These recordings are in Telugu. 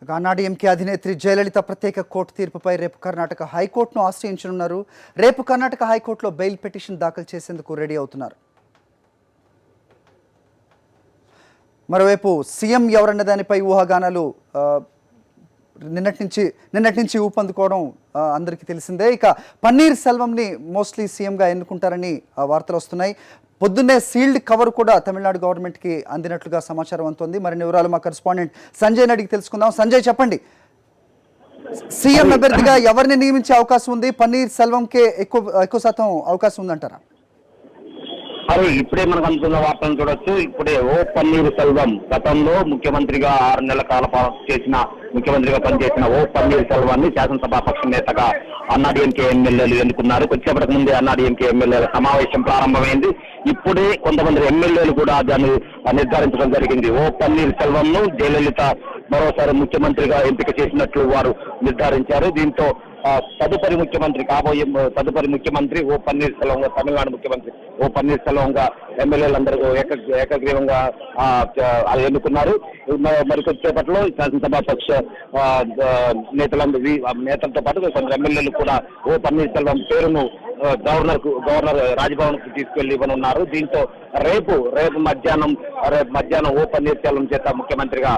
అన్నాడీఎంకే అధినేత్రి జయలలిత ప్రత్యేక కోర్టు తీర్పుపై రేపు కర్ణాటక హైకోర్టును ఆశ్రయించనున్నారు. రేపు కర్ణాటక హైకోర్టులో బెయిల్ పిటిషన్ దాఖలు చేసేందుకు రెడీ అవుతున్నారు. మరోవైపు సీఎం ఎవరన్న దానిపై ఊహాగానాలు నిన్నటి నుంచి ఊపందుకోవడం అందరికీ తెలిసిందే. ఇక పన్నీర్ సెల్వంని మోస్ట్లీ సీఎంగా ఎన్నుకుంటారని వార్తలు వస్తున్నాయి. పొద్దున్నే సీల్డ్ కవర్ కూడా తమిళనాడు గవర్నమెంట్కి అందినట్లుగా సమాచారం అందుతోంది. మరిన్ని వివరాలు మా కరెస్పాండెంట్ సంజయ్ అడిగి తెలుసుకుందాం. సంజయ్, చెప్పండి, సీఎం అభ్యర్థిగా ఎవరిని నియమించే అవకాశం ఉంది? పన్నీర్ సెల్వంకే ఎక్కువ శాతం అవకాశం ఉందంటారా? అరే, ఇప్పుడే మనకు అందుతున్న వార్తలను చూడొచ్చు. ఇప్పుడే పన్నీర్ సెల్వం గతంలో ముఖ్యమంత్రిగా 6 నెలల కాల ముఖ్యమంత్రిగా పనిచేసిన పన్నీర్ సెల్వాన్ని శాసనసభాపక్ష నేతగా అన్నాడీఎంకే ఎమ్మెల్యేలు ఎన్నుకున్నారు. కొద్దిసేపటికి ముందే అన్నాడీఎంకే ఎమ్మెల్యేల సమావేశం ప్రారంభమైంది. ఇప్పుడే కొంతమంది ఎమ్మెల్యేలు కూడా దాన్ని నిర్ధారించడం జరిగింది. పన్నీర్ సెల్వంను జయలలిత మరోసారి ముఖ్యమంత్రిగా ఎంపిక చేసినట్లు వారు నిర్ధారించారు. దీంతో తదుపరి ముఖ్యమంత్రి పన్నీర్ సెల్వంగా, తమిళనాడు ముఖ్యమంత్రి పన్నీర్ సెల్వంగా ఎమ్మెల్యేలందరూ ఏకగ్రీవంగా ఎన్నుకున్నారు. మరికొద్దిసేపట్లో శాసనసభాపక్ష నేతలతో పాటు కొందరు ఎమ్మెల్యేలు కూడా పన్నీర్ సెల్వం పేరును గవర్నర్ రాజ్భవన్ కు తీసుకెళ్లి ఇవ్వనున్నారు. దీంతో రేపు మధ్యాహ్నం పన్నీర్ సెల్వం చేత ముఖ్యమంత్రిగా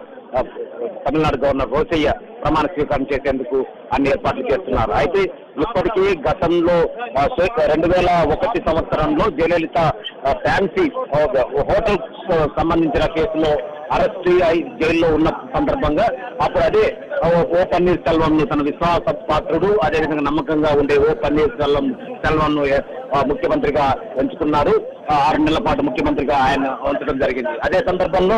తమిళనాడు గవర్నర్ రోసయ్య ప్రమాణ స్వీకారం చేసేందుకు అన్ని ఏర్పాట్లు చేస్తున్నారు. అయితే ఇప్పటికీ గతంలో 2001 సంవత్సరంలో జయలలిత ఫ్యాన్సీ హోటల్ సంబంధించిన కేసులో అరెస్ట్ అయి జైల్లో ఉన్న సందర్భంగా అప్పుడు అదే పన్నీర్ సెల్వంను తన విశ్వాస పాత్రుడు, అదేవిధంగా నమ్మకంగా ఉండే పన్నీర్ సెల్వంను ముఖ్యమంత్రిగా ఎంచుకున్నారు. 6 నెలల పాటు ముఖ్యమంత్రిగా ఆయన ఉంచడం జరిగింది. అదే సందర్భంలో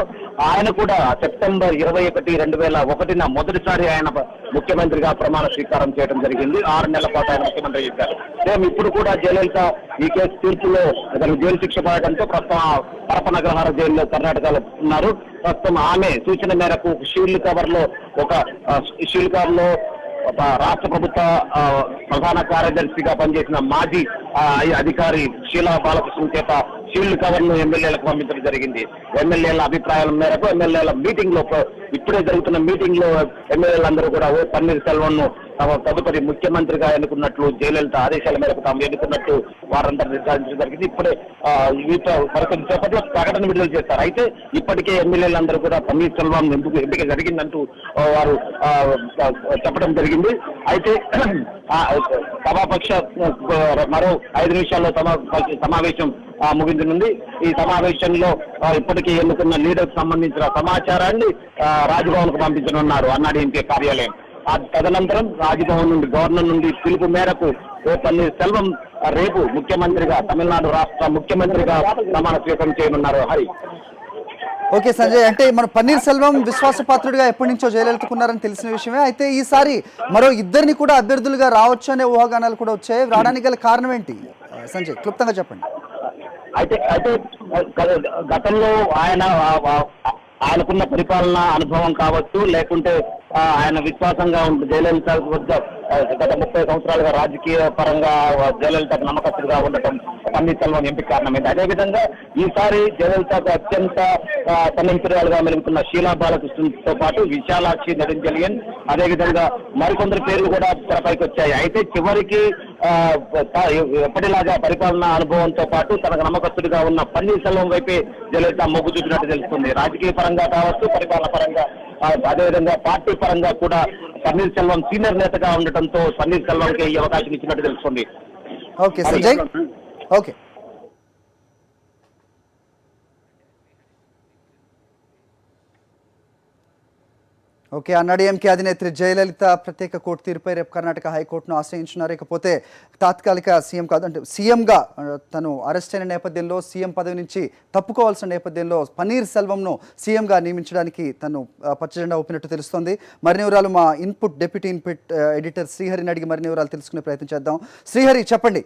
ఆయన కూడా సెప్టెంబర్ 21, 2001 మొదటిసారి ఆయన ముఖ్యమంత్రిగా ప్రమాణ స్వీకారం చేయడం జరిగింది. 6 నెలల పాటు ఆయన ముఖ్యమంత్రి చేశారు. సేమ్ ఇప్పుడు కూడా జయలలిత ఈ కేసు తీర్పులో జైలు శిక్ష పడడంతో ప్రస్తుతం పరపనగ్రహార జైల్లో కర్ణాటకలో ఉన్నారు. ప్రస్తుతం ఆమె సూచన మేరకు షీల్డ్ కవర్ లో రాష్ట్ర ప్రభుత్వ ప్రధాన కార్యదర్శిగా పనిచేసిన మాజీ అధికారి షీలా బాలకృష్ణ చేత షీల్డ్ కవర్ ను ఎమ్మెల్యేలకు పంపించడం జరిగింది. ఎమ్మెల్యేల అభిప్రాయాల మేరకు ఎమ్మెల్యేల మీటింగ్ లో, ఇప్పుడే జరుగుతున్న మీటింగ్ లో ఎమ్మెల్యేలందరూ కూడా పన్నీర్ సెల్వం ను తమ తదుపరి ముఖ్యమంత్రిగా ఎన్నుకున్నట్లు, జయలలిత ఆదేశాల మేరకు తాము ఎన్నుకున్నట్టు వారందరూ నిర్ధారించడం జరిగింది. ఇప్పుడే వీటితో మరికొద్ది సేపట్లో ప్రకటన విడుదల చేస్తారు. అయితే ఇప్పటికే ఎమ్మెల్యేలందరూ కూడా పన్నీర్ సెల్వం ఎంపిక జరిగిందంటూ వారు చెప్పడం జరిగింది. అయితే సభాపక్ష మరో 5 నిమిషాల్లో సమావేశం ముగించనుంది. ఈ సమావేశంలో ఇప్పటికే ఎన్నుకున్న లీడర్కు సంబంధించిన సమాచారాన్ని రాజ్భవన్ కు పంపించనున్నారు అన్నాడీఎంకే కార్యాలయం. తదనంతరం రాజ్భవన్ నుండి, గవర్నర్ నుండి పిలుపు మేరకు పన్నీర్ సెల్వం రేపు ముఖ్యమంత్రిగా, తమిళనాడు రాష్ట్ర ముఖ్యమంత్రిగా ప్రమాణ స్వీకారం చేయనున్నారు. హరి. ఓకే సంజయ్, అంటే మన పన్నీర్ సెల్వం విశ్వాసపాత్రుడిగా ఎప్పటి నుంచో జయలలితకున్నారని తెలిసిన విషయమే. అయితే ఈసారి మరో ఇద్దరిని కూడా అభ్యర్థులుగా రావచ్చు అనే ఊహాగానాలు కూడా వచ్చాయి. రావడానికి గల కారణం ఏంటి సంజయ్, క్లుప్తంగా చెప్పండి. అయితే గతంలో ఆయనకున్న పరిపాలన అనుభవం కావచ్చు, లేకుంటే ఆయన విశ్వాసంగా ఉంటుంది జయలలిత గత 30 సంవత్సరాలుగా రాజకీయ పరంగా జయలలితకు నమ్మకస్తుగా ఉండటం పన్నీర్ సెల్వం ఎంపిక కారణమైంది. అదేవిధంగా ఈసారి జయలలితకు అత్యంత సన్నిహితురాలుగా మెలుగుతున్న షీలా బాలకృష్ణతో పాటు విశాలాక్షి నెడుంజలియన్, అదేవిధంగా మరికొందరు పేర్లు కూడా తెరపైకి వచ్చాయి. అయితే చివరికి ఎప్పటిలాగా పరిపాలనా అనుభవంతో పాటు తనకు నమ్మకస్తుడిగా ఉన్న పన్నీర్ సెల్వం వైపే జయలలిత మొగ్గు చూపినట్టు తెలుస్తుంది. రాజకీయ పరంగా కావచ్చు, పరిపాలన పరంగా, అదేవిధంగా పార్టీ పరంగా కూడా పన్నీర్ సెల్వం సీనియర్ నేతగా ఉండటంతో పన్నీర్ సెల్వంకి ఈ అవకాశం ఇచ్చినట్టు తెలుస్తుంది. ఓకే సంజయ్. ఓకే. అన్నాడీఎంకే అధినేత్రి జయలలిత ప్రత్యేక కోర్టు తీర్పుపై రేపు కర్ణాటక హైకోర్టును ఆశ్రయించున్నారు. ఇకపోతే తాత్కాలిక సీఎం కాదు, అంటే సీఎంగా తను అరెస్ట్ అయిన నేపథ్యంలో, సీఎం పదవి నుంచి తప్పుకోవాల్సిన నేపథ్యంలో పన్నీర్ సెల్వంను సీఎంగా నియమించడానికి తను పచ్చజెండా ఊపినట్టు తెలుస్తోంది. మరిన్ని వివరాలు మా డిప్యూటీ ఇన్పుట్ ఎడిటర్ శ్రీహరిని అడిగి మరిన్ని వివరాలు తెలుసుకునే ప్రయత్నం చేద్దాం. శ్రీహరి, చెప్పండి.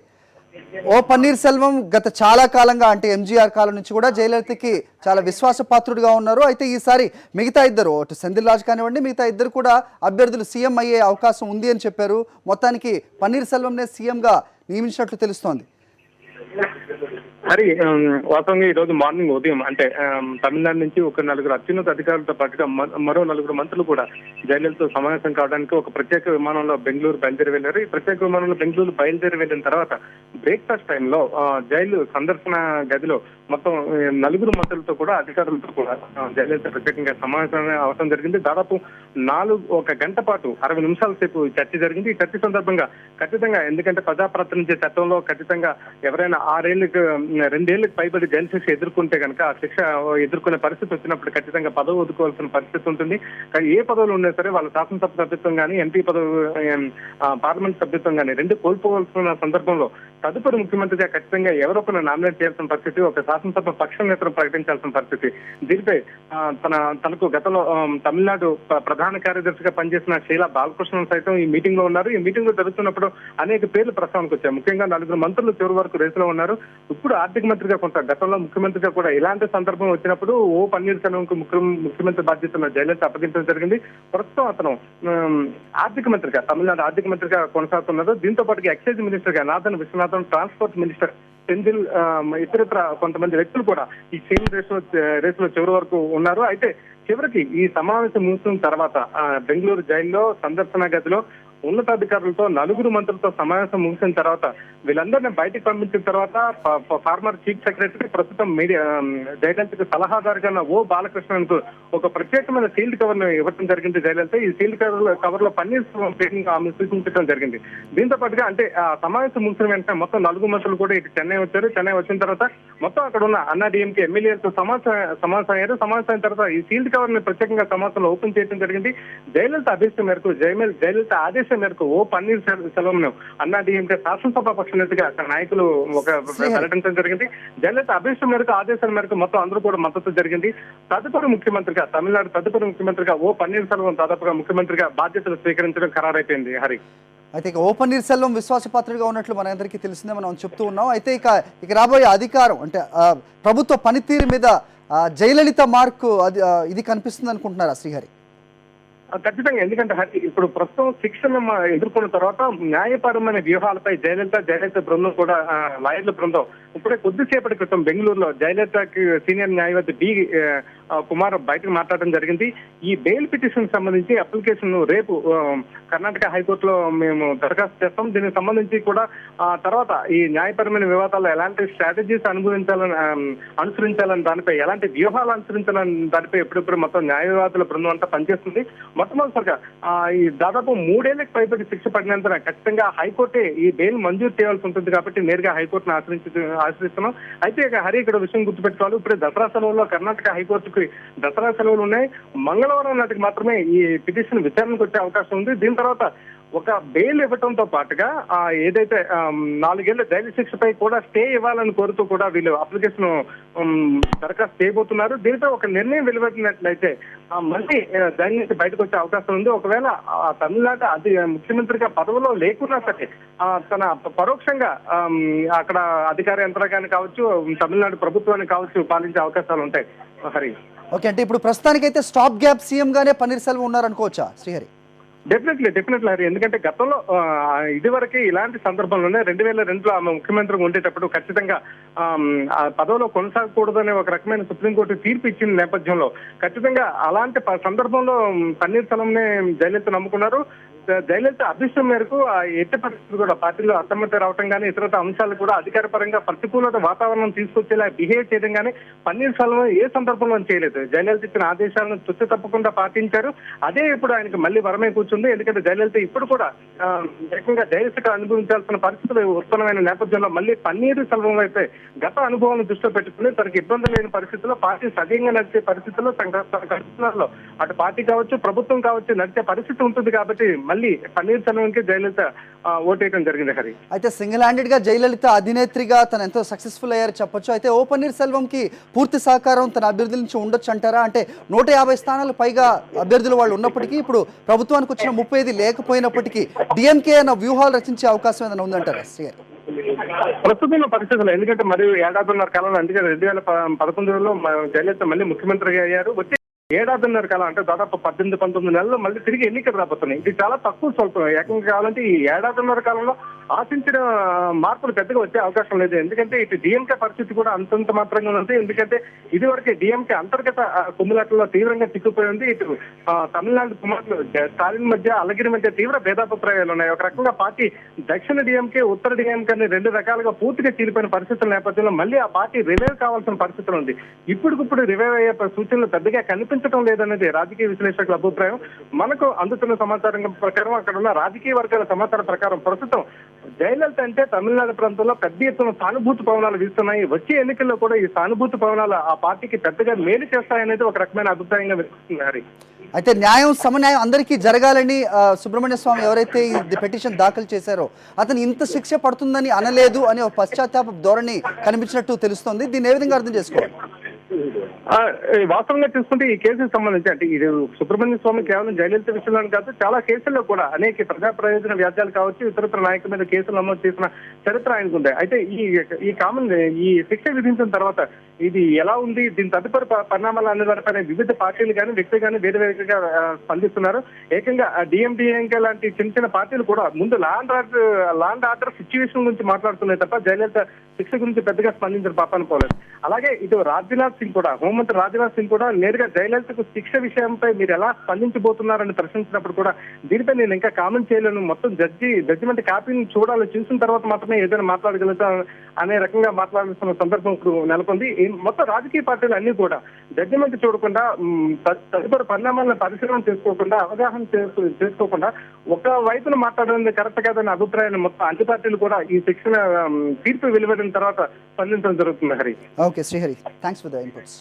పన్నీర్ సెల్వం గత చాలా కాలంగా, అంటే ఎంజీఆర్ కాలం నుంచి కూడా జయలలితకి చాలా విశ్వాసపాత్రుడిగా ఉన్నారు. అయితే ఈసారి మిగతా ఇద్దరు, అటు సెంధిల్ రాజ్ కానివ్వండి, మిగతా ఇద్దరు కూడా అభ్యర్థులు సీఎం అయ్యే అవకాశం ఉంది అని చెప్పారు. మొత్తానికి పన్నీర్ సెల్వంనే సీఎంగా నియమించినట్లు తెలుస్తోంది. హరి, వాస్తవంగా ఈ రోజు మార్నింగ్ ఉదయం అంటే తమిళనాడు నుంచి ఒక నలుగురు అత్యున్నత అధికారులతో పాటుగా మరో నలుగురు మంత్రులు కూడా జయలలితతో సమావేశం కావడానికి ఒక ప్రత్యేక విమానంలో బెంగళూరు బయలుదేరి వెళ్లారు. ఈ ప్రత్యేక విమానంలో బెంగళూరు బయలుదేరి వెళ్ళిన తర్వాత బ్రేక్ఫాస్ట్ టైంలో జైలు సందర్శన గదిలో మొత్తం నలుగురు మంత్రులతో కూడా అధికారులతో కూడా జయలలిత ప్రత్యేకంగా సమావేశం అవసరం జరిగింది. దాదాపు 1 గంట పాటు 60 నిమిషాల సేపు చర్చ జరిగింది. ఈ చర్చ సందర్భంగా ఖచ్చితంగా, ఎందుకంటే ప్రజాప్రాతినిధ్య చట్టంలో ఖచ్చితంగా ఎవరైనా 2 ఏళ్లకు పైబడి జైలు శిక్ష ఎదుర్కొంటే కనుక ఆ శిక్ష ఎదుర్కొనే పరిస్థితి వచ్చినప్పుడు ఖచ్చితంగా పదవి వదుకోవాల్సిన పరిస్థితి ఉంటుంది. కానీ ఏ పదవులు ఉన్నా సరే వాళ్ళ శాసనసభ సభ్యత్వం కానీ, ఎంపీ పదవి, పార్లమెంట్ సభ్యత్వం కానీ 2 కోల్పోవాల్సిన సందర్భంలో తదుపరి ముఖ్యమంత్రిగా ఖచ్చితంగా ఎవరొకరు నామినేట్ చేయాల్సిన పరిస్థితి, ఒక శాసనసభ పక్ష నేతను ప్రకటించాల్సిన పరిస్థితి. దీనిపై తనకు గతంలో తమిళనాడు ప్రధాన కార్యదర్శిగా పనిచేసిన షీలా బాలకృష్ణన్ సైతం ఈ మీటింగ్ లో ఉన్నారు. ఈ మీటింగ్ లో జరుగుతున్నప్పుడు అనేక పేర్లు ప్రస్తావనకు వచ్చాయి. ముఖ్యంగా 4 మంత్రులు చివరి వరకు రేసులో ఉన్నారు. ఇప్పుడు ఆర్థిక మంత్రిగా కొంత, గతంలో ముఖ్యమంత్రిగా కూడా ఇలాంటి సందర్భం వచ్చినప్పుడు ఓ పన్నీర్ సెల్వంకు ముఖ్యమంత్రి బాధ్యతను జయలలిత అప్పగించడం జరిగింది. ప్రస్తుతం అతను ఆర్థిక మంత్రిగా, తమిళనాడు ఆర్థిక మంత్రిగా కొనసాగుతున్నారు. దీంతో పాటు ఎక్సైజ్ మినిస్టర్ గా Nathan Viswanathan, transport minister Senthil, ఇతరత్ర కొంతమంది వ్యక్తులు కూడా ఈ సేమ్ రేసులో చివరి వరకు ఉన్నారు. అయితే చివరికి ఈ సమావేశం ముగిసిన తర్వాత బెంగళూరు జైల్లో సందర్శన గదిలో ఉన్నతాధికారులతో 4 మంత్రులతో సమావేశం ముగిసిన తర్వాత వీళ్ళందరినీ బయటకు పంపించిన తర్వాత ఫార్మర్ చీఫ్ సెక్రటరీ, ప్రస్తుతం మీడియా జయలలితకు సలహాదారుగా ఉన్న ఓ బాలకృష్ణన్కు ఒక ప్రత్యేకమైన సీల్డ్ కవర్ ను ఇవ్వడం జరిగింది జయలలిత. ఈ సీల్డ్ కవర్ లో పన్నీర్ సెల్వం ఆమె సూచించడం జరిగింది. దీంతో పాటుగా అంటే ఆ సమావేశం ముగిసిన వెంటనే మొత్తం 4 మంత్రులు కూడా ఇటు చెన్నై వచ్చారు. చెన్నై వచ్చిన తర్వాత మొత్తం అక్కడ ఉన్న అన్నా డిఎంకే ఎమ్మెల్యేలతో సమావేశం అయ్యారు. సమావేశం అయిన తర్వాత ఈ సీల్డ్ కవర్ ని ప్రత్యేకంగా సమావేశంలో ఓపెన్ చేయడం జరిగింది. జయలలిత అభీష్టం మేరకు, జయలలిత ఆదేశం మేరకు ఓ పన్నీర్ సెల్వంను అన్నా డిఎంకే శాసనసభ పక్ష నేతగా నాయకులు వెల్లడించడం జరిగింది. జయలలిత అభీష్టం మేరకు, ఆదేశాల మేరకు మొత్తం అందరూ కూడా మద్దతు జరిగింది. తదుపరి ముఖ్యమంత్రిగా, తమిళనాడు తదుపరి ముఖ్యమంత్రిగా ఓ పన్నీర్ సెల్వం దాదాపుగా ముఖ్యమంత్రిగా బాధ్యతలు స్వీకరించడం ఖరారైపోయింది. హరి, అయితే ఇక ఓ పన్నీర్ సెల్వం విశ్వాసపాత్రుడిగా ఉన్నట్లు మనందరికీ తెలిసిందే, మనం చెప్తూ ఉన్నాం. అయితే ఇక రాబోయే అధికారం అంటే ప్రభుత్వ పనితీరు మీద జయలలిత మార్కు ఇది కనిపిస్తుంది అనుకుంటున్నారా శ్రీహరి? ఖచ్చితంగా, ఎందుకంటే ఇప్పుడు ప్రస్తుతం శిక్షను ఎదుర్కొన్న తర్వాత న్యాయపరమైన వ్యూహాలపై జయలలిత బృందం కూడా, లాయర్ల బృందం ఇప్పుడే కొద్దిసేపటి క్రితం బెంగళూరులో జయలలితకి సీనియర్ న్యాయవాది డి కుమార్ బయటకు మాట్లాడడం జరిగింది. ఈ బెయిల్ పిటిషన్ సంబంధించి అప్లికేషన్ రేపు కర్ణాటక హైకోర్టులో మేము దరఖాస్తు చేస్తాం. దీనికి సంబంధించి కూడా తర్వాత ఈ న్యాయపరమైన వివాదాల్లో ఎలాంటి స్ట్రాటజీస్ అనుసరించాలని దానిపై, ఎలాంటి వ్యూహాలు అనుసరించాలని దానిపై ఎప్పుడెప్పుడు మొత్తం న్యాయవాదుల బృందం అంతా పనిచేస్తుంది. మొట్టమొదటిసారిగా ఈ దాదాపు 3 ఏళ్లకు పైబడి శిక్ష పడినంత ఖచ్చితంగా హైకోర్టే ఈ బెయిల్ మంజూరు చేయాల్సి ఉంటుంది. కాబట్టి నేరుగా హైకోర్టును ఆశ్రయిస్తున్నాం. అయితే హరి, ఇక్కడ విషయం గుర్తుపెట్టుకోవాలి, ఇప్పుడే దసరా సెలవుల్లో కర్ణాటక హైకోర్టుకు దసరా సెలవులు ఉన్నాయి. మంగళవారం నాటికి మాత్రమే ఈ పిటిషన్ విచారణకు వచ్చే అవకాశం ఉంది. దీని తర్వాత ఒక బెయిల్ ఇవ్వడంతో పాటుగా ఏదైతే 4 ఏళ్ల జైలు శిక్షపై కూడా స్టే ఇవ్వాలని కోరుతూ కూడా వీళ్ళు అప్లికేషన్ దరఖాస్తు చేయబోతున్నారు. దీనిపై ఒక నిర్ణయం వెలువడినట్లయితే మళ్ళీ దాని నుంచి బయటకు వచ్చే అవకాశం ఉంది. ఒకవేళ తమిళనాడు ముఖ్యమంత్రిగా పదవిలో లేకున్నా సరే తన పరోక్షంగా అక్కడ అధికార యంత్రాంగాన్ని కావచ్చు, తమిళనాడు ప్రభుత్వాన్ని కావచ్చు పాలించే అవకాశాలు ఉంటాయి. హరి, ఓకే, అంటే ఇప్పుడు ప్రస్తుతానికైతే స్టాప్ గ్యాప్ సీఎం గానే పన్నీర్ సెల్వం ఉన్నారనుకోవచ్చా శ్రీహరి? డెఫినెట్లీ హరి, ఎందుకంటే గతంలో ఇదివరకే ఇలాంటి సందర్భంలోనే 2002లో ఆమె ముఖ్యమంత్రిగా ఉండేటప్పుడు ఖచ్చితంగా ఆ పదవిలో కొనసాగకూడదనే ఒక రకమైన సుప్రీంకోర్టు తీర్పు ఇచ్చిన నేపథ్యంలో ఖచ్చితంగా అలాంటి సందర్భంలో పన్నీర్ సెల్వంనే జయలలిత నమ్ముకున్నారు. జయలలిత అభిష్టం మేరకు ఎట్టి పరిస్థితులు కూడా పార్టీలో అసమ్మతి రావటం కానీ, ఇతర అంశాలు కూడా అధికారపరంగా ప్రతికూలత వాతావరణం తీసుకొచ్చేలా బిహేవ్ చేయడం కానీ పన్నీర్ సెల్వం ఏ సందర్భంలో చేయలేదు. జయలలిత ఇచ్చిన ఆదేశాలను తుచ్చి తప్పకుండా పాటించారు. అదే ఇప్పుడు ఆయనకు మళ్ళీ వరమే కూర్చుంది. ఎందుకంటే జయలలిత ఇప్పుడు కూడా ఏకంగా జైలు శిక్ష అనుభవించాల్సిన పరిస్థితులు ఉత్పన్నమైన నేపథ్యంలో మళ్ళీ పన్నీర్ సెల్వం అయితే గత అనుభవాలను దృష్టిలో పెట్టుకుని తనకు ఇబ్బంది లేని పరిస్థితుల్లో, పార్టీ సజీవంగా నడిచే పరిస్థితుల్లో తన అటు పార్టీ కావచ్చు, ప్రభుత్వం కావచ్చు నడిచే పరిస్థితి ఉంటుంది. కాబట్టి మళ్ళీ పన్నీర్ సెల్వంకి జయలలిత ఓటేయడం జరిగింది. హరి, అయితే సింగిల్ హ్యాండెడ్ గా జయలలిత అధినేత్రిగా తను ఎంతో సక్సెస్ఫుల్ అయ్యారు చెప్పొచ్చు. అయితే ఓ పన్నీర్ సెల్వంకి పూర్తి సహకారం తన అభ్యర్థుల నుంచి ఉండొచ్చు అంటారా? అంటే 150 స్థానాలు పైగా అభ్యర్థులు వాళ్ళు ఉన్నప్పటికీ, ఇప్పుడు ప్రభుత్వానికి వచ్చిన 35 లేకపోయినప్పటికీ డిఎంకే అన్న వ్యూహాలు రచించే అవకాశం ఏదైనా ఉందంటారా శ్రీహరి? ప్రస్తుతం పరిస్థితులు, ఎందుకంటే మరియు 1.5 ఏళ్ల కాలంలో, అందుకే 2011లో జయలలిత మళ్ళీ ముఖ్యమంత్రిగా అయ్యారు. ఏడాదిన్నర కాలం అంటే దాదాపు 18-19 నెలలు మళ్ళీ తిరిగి ఎన్నికలు రాబోతున్నాయి. ఇది చాలా తక్కువ స్వల్పం. ఏకంగా కావాలంటే ఈ ఏడాదిన్నర కాలంలో ఆశించిన మార్పులు పెద్దగా వచ్చే అవకాశం లేదు. ఎందుకంటే ఇటు డిఎంకే పరిస్థితి కూడా అంతంత మాత్రంగా ఉంది. ఎందుకంటే ఇదివరకే డిఎంకే అంతర్గత కుమ్ములాటల్లో తీవ్రంగా చిక్కుపోయి ఉంది. ఇటు తమిళనాడు కుమారులు స్టాలిన్ మధ్య అలగిరి మధ్య తీవ్ర భేదాభిప్రాయాలు ఉన్నాయి. ఒక రకంగా పార్టీ దక్షిణ డిఎంకే ఉత్తర డిఎంకే అని రెండు రకాలుగా పూర్తిగా చీలిపోయిన పరిస్థితుల నేపథ్యంలో మళ్ళీ ఆ పార్టీ రివైవ్ కావాల్సిన పరిస్థితులు ఉంది. ఇప్పటికిప్పుడు రివైవ్ అయ్యే సూచనలు పెద్దగా కనిపించడం లేదనేది రాజకీయ విశ్లేషకుల అభిప్రాయం. మనకు అందుతున్న సమాచారం ప్రకారం అక్కడ ఉన్న రాజకీయ వర్గాల సమాచారం ప్రకారం ప్రస్తుతం జయలలిత అంటే తమిళనాడు ప్రాంతంలో పెద్ద ఎత్తున సానుభూతి పవనాలు వీస్తున్నాయి. వచ్చే ఎన్నికల్లో కూడా ఈ సానుభూతి పవనాలు ఆ పార్టీకి పెద్దగా మేలు చేస్తాయనేది ఒక రకమైన అభిప్రాయంగా వినిపిస్తుంది. అయితే న్యాయం సమన్యాయం అందరికీ జరగాలని సుబ్రహ్మణ్య స్వామి ఎవరైతే ఈ పిటిషన్ దాఖలు చేశారో అతను ఇంత శిక్ష పడుతుందని అనలేదు అని ఒక పశ్చాత్తాప ధోరణి కనిపించినట్టు తెలుస్తోంది. దీన్ని ఏ విధంగా అర్థం చేసుకోవాలి? వాస్తవంగా చూసుకుంటే ఈ కేసుకు సంబంధించి అంటే ఇది సుబ్రహ్మణ్య స్వామి కేవలం జయలలిత విషయంలో కాదు, చాలా కేసుల్లో కూడా అనేక ప్రజా ప్రయోజన వ్యాజ్యాలు కావచ్చు, ఇతరత్ర నాయకుల మీద కేసులు నమోదు చేసిన చరిత్ర ఆయనకు ఉంది. అయితే ఈ శిక్ష విధించిన తర్వాత ఇది ఎలా ఉంది, దీని తదుపరి పరిణామాలు అనే దానిపైన వివిధ పార్టీలు కానీ వ్యక్తులు కానీ వేరు వేరుగా స్పందిస్తున్నారు. ఏకంగా డిఎంకే లాంటి చిన్న చిన్న పార్టీలు కూడా ముందు లా అండ్ ఆర్డర్ సిచ్యువేషన్ గురించి మాట్లాడుతున్నాయి తప్ప జయలలిత శిక్ష గురించి పెద్దగా స్పందించిన పాపాన్ని పోలేదు. అలాగే ఇటు రాజ్నాథ్ సింగ్ కూడా, హోంమంత్రి రాజ్నాథ్ సింగ్ కూడా నేరుగా జయలలితకు శిక్ష విషయంపై మీరు ఎలా స్పందించబోతున్నారని ప్రశ్నించినప్పుడు కూడా దీనిపై నేను ఇంకా కామెంట్ చేయలేను, మొత్తం జడ్జిమెంట్ కాపీని చూసిన తర్వాత మాత్రమే ఏదైనా మాట్లాడగలుగుతా అనే రకంగా మాట్లాడాల్సిన సందర్భం ఇప్పుడు నెలకొంది. మొత్తం రాజకీయ పార్టీలు అన్ని కూడా జడ్జిమెంట్ చూడకుండా తదుపరి పరిణామాలను పరిశీలన చేసుకోకుండా అవగాహన చేసుకోకుండా ఒక వైపున మాట్లాడడం కరెక్ట్ కాదనే అభిప్రాయాన్ని మొత్తం అన్ని పార్టీలు కూడా ఈ శిక్షణ తీర్పు వెలువడిన తర్వాత స్పందించడం జరుగుతుంది. Hari. Okay Srihari, thanks for the inputs.